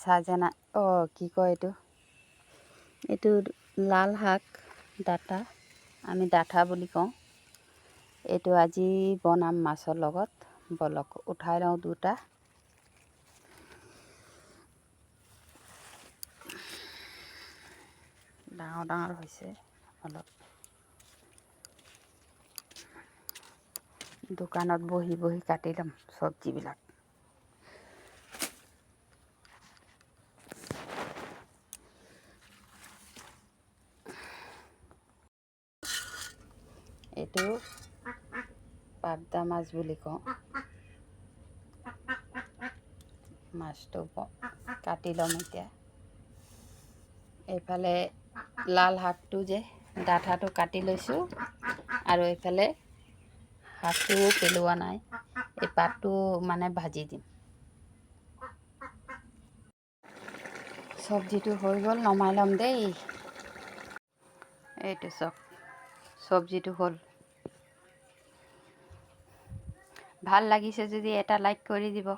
ছাজেনা কি কয় এইটো লাল শাক ডাঠা, আমি ডাঠা বুলি কওঁ। এইটো আজি বনাম মাছৰ লগত। বলক উঠাই লওঁ দুটা। ডাঙৰ ডাঙৰ হৈছে অলপ। দোকানত বহি বহি কাটি ল'ম চব্জিবিলাক। এইটো পাবদা মাছ বুলি কওঁ। মাছটো কাটি ল'ম এতিয়া। এইফালে লাল শাকটো যে ডাঠাটো কাটি লৈছোঁ, আৰু এইফালে শাকটোও পেলোৱা নাই, এই পাতটো মানে ভাজি দিম। চব্জিটো হৈ গ'ল, নমাই ল'ম দেই। এইটো চব চব্জিটো হ'ল। ভাল লাগিছে যদি এটা লাইক কৰি দিব।